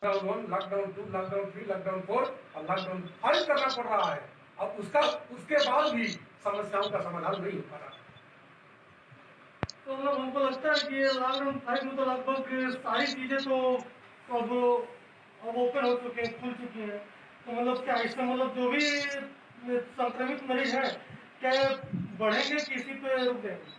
Lockdown 1, lockdown 2, lockdown 3, lockdown 4 और lockdown 5 करना पड़ रहा है। अब उसके बाद भी समस्याओं का समाधान नहीं हो पा रहा। तो मतलब हमको लगता है कि ये लॉकडाउन 5 में तो लगभग सारी चीजें तो अब अब ओपन हो चुके हैं, खुल चुकी हैं। तो मतलब क्या इससे मतलब जो भी संक्रमित मरीज हैं, क्या ये बढ़ेंगे कि इसी पे रुक जाएंगे?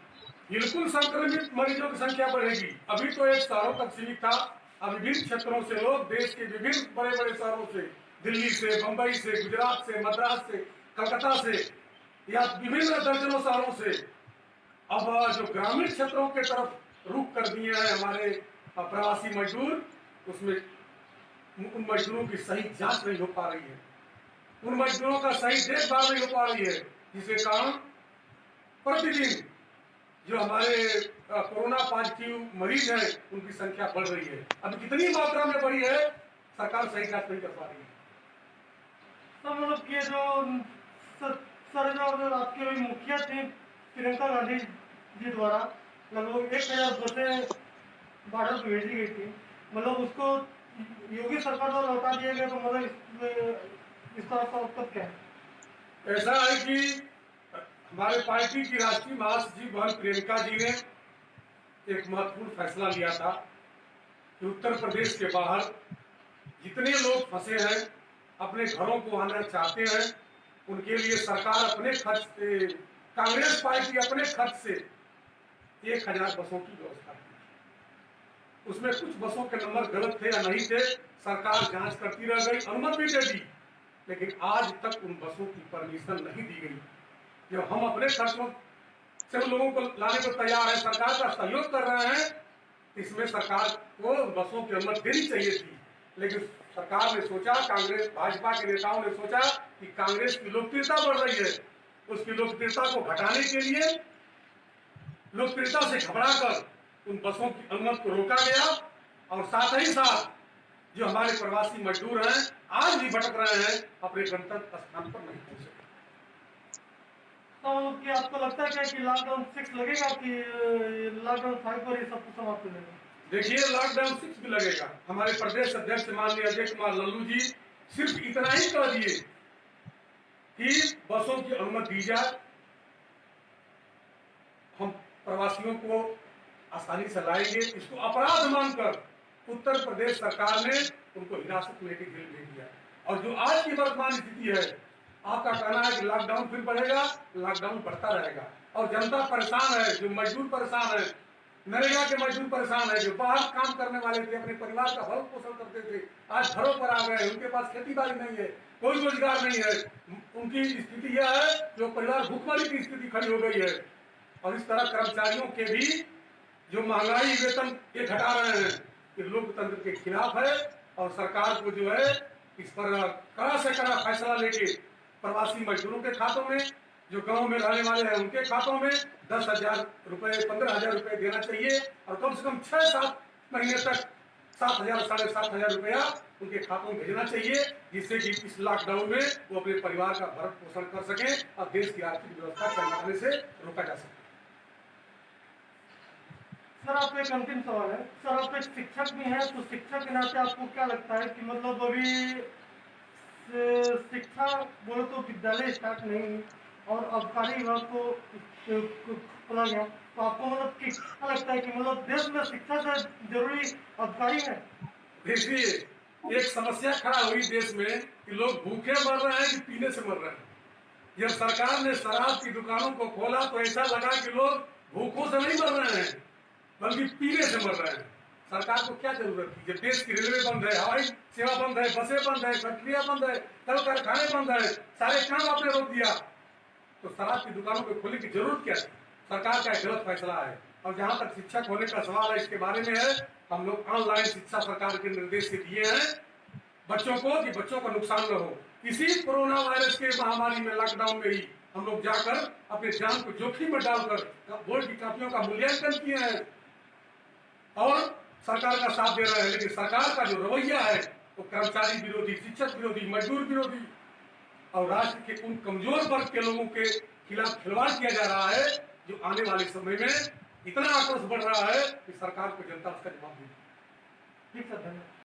बिल्कुल संक्रमित मरीजों की संख्या बढ़ेगी। अभी तो एक शहरों तक सीमित था। अब विभिन्न क्षेत्रों से लोग, देश के विभिन्न बड़े बड़े शहरों से, दिल्ली से, बंबई से, गुजरात से, मद्रास से, कलकत्ता से या विभिन्न दर्जनों शहरों से अब जो ग्रामीण क्षेत्रों के तरफ रुख कर दिए हैं हमारे प्रवासी मजदूर, उसमें उन मजदूरों की सही जांच नहीं हो पा रही है, उन मजदूरों का सही देखभाल नहीं हो पा रही है, जिसके कारण प्रतिदिन जो हमारे कोरोना पॉजिटिव मरीज हैं उनकी संख्या बढ़ रही है। अब कितनी मात्रा में बढ़ी है, सरकार सही जांच नहीं कर पा रही है। तो मतलब कि ये जो सर, सर जो आपके अभी मुखिया थी प्रियंका गांधी जी द्वारा लगभग 1000 बसें बाढ़ में भेजी गई थी, मतलब उसको योगी सरकार द्वारा लौटा दिया गया, तो मतलब इसका कब क्या है? ऐसा है कि हमारे पार्टी की राष्ट्रीय महासचिव बहन प्रियंका जी ने एक महत्वपूर्ण फैसला लिया था कि उत्तर प्रदेश के बाहर जितने लोग फंसे हैं, अपने घरों को आना चाहते हैं, उनके लिए सरकार अपने खर्च से, कांग्रेस पार्टी अपने खर्च से 1000 बसों की व्यवस्था की। उसमें कुछ बसों के नंबर गलत थे या नहीं थे, सरकार जांच करती रह गई, अनुमति भी दे दी, लेकिन आज तक उन बसों की परमिशन नहीं दी गई। जब हम अपने खर्चों से उन लोगों को लाने को तैयार है, सरकार का सहयोग कर रहे हैं, इसमें सरकार को बसों की अनुमति देनी चाहिए थी। लेकिन सरकार ने सोचा, कांग्रेस भाजपा के नेताओं ने सोचा कि कांग्रेस की लोकप्रियता बढ़ रही है, उसकी लोकप्रियता को घटाने के लिए लोकप्रियता से घबराकर उन बसों की अनुमति को रोका गया और साथ ही साथ जो हमारे प्रवासी मजदूर हैं आज भी भटक रहे हैं, अपने गंतव्य स्थान पर नहीं पहुंच सके। तो क्या आपको लगता है क्या कि लॉकडाउन 6 लगेगा कि लॉकडाउन 5 पर ही सब कुछ समाप्त हो जाएगा? देखिए, लॉकडाउन 6 भी लगेगा। हमारे प्रदेश अध्यक्ष माननीय अजय कुमार लल्लू जी सिर्फ इतना ही कह दिए कि बसों की अनुमति दी जाए, हम प्रवासियों को आसानी से लाएंगे। इसको अपराध मानकर उत्तर प्रदेश सरकार ने उनको हिरासत में लेकर जेल भेज दिया। और जो आज की वर्तमान स्थिति है, आपका कहना है कि लॉकडाउन फिर बढ़ेगा, लॉकडाउन बढ़ता रहेगा और जनता परेशान है, जो मजदूर परेशान है, नरेगा के मजदूर परेशान है, जो बाहर काम करने वाले थे, अपने परिवार का भरण पोषण करते थे, आज घरों पर आ गए, उनके पास खेती बाड़ी नहीं है, कोई रोजगार नहीं है, उनकी स्थिति यह है जो परिवार भूखमरी की स्थिति खड़ी हो गई है। और इस तरह कर्मचारियों के भी जो महंगाई वेतन ये घटा रहे हैं, ये लोकतंत्र के खिलाफ है और सरकार को जो है इस पर कड़ा से कड़ा फैसला लेके प्रवासी मजदूरों के खातों में, जो गांव में रहने वाले हैं उनके खातों में 10,000 रुपए, 15,000 रुपए देना चाहिए और कम से कम 6-7 महीने तक 7,000, 7,500 रुपया उनके खातों में भेजना चाहिए, जिससे कि इस लॉकडाउन में वो अपने परिवार का भरण पोषण कर सकें और देश की आर्थिक व्यवस्था चलाने से रोका जा सके। सर आपका एक अंतिम सवाल है, सर आप एक शिक्षक भी हैं, तो शिक्षक के नाते आपको क्या लगता है कि मतलब अभी शिक्षा बोले तो विद्यालय स्टार्ट नहीं और अबकारी विभाग को खोला गया, तो आपको मतलब कि क्या लगता है कि मतलब देश में शिक्षा से जरूरी अबकारी है? देखिए, एक समस्या खड़ा हुई देश में कि लोग भूखे मर रहे हैं कि पीने से मर रहे हैं। जब सरकार ने शराब की दुकानों को खोला तो ऐसा लगा कि लोग भूखों से नहीं मर रहे हैं बल्कि पीने से मर रहे हैं। सरकार को क्या जरूरत थी? जब देश की रेलवे बंद है, हवाई सेवा बंद है, बसें बंद है, फैक्ट्रियां बंद है, कल कारखाने बंद है, सारे काम आपने रोक दिया, तो शराब की दुकानों को खोलने की जरूरत क्या थी? सरकार का गलत फैसला है। और जहां तक शिक्षक होने का सवाल है, इसके बारे में है, हम लोग ऑनलाइन शिक्षा सरकार के निर्देश से दिए हैं बच्चों को कि बच्चों का नुकसान न हो। इसी कोरोना वायरस के महामारी में, लॉकडाउन में ही हम लोग जाकर अपने जान को जोखिम में डालकर बोर्ड की कापियों का मूल्यांकन किए हैं और सरकार का साथ दे रहे हैं। लेकिन सरकार का जो रवैया है वो कर्मचारी विरोधी, शिक्षक विरोधी, मजदूर विरोधी और राष्ट्र के उन कमजोर वर्ग के लोगों के खिलाफ खिलवाड़ किया जा रहा है, जो आने वाले समय में इतना आक्रोश बढ़ रहा है कि सरकार को जनता उसका जवाब देगी। ठीक सर, धन्यवाद।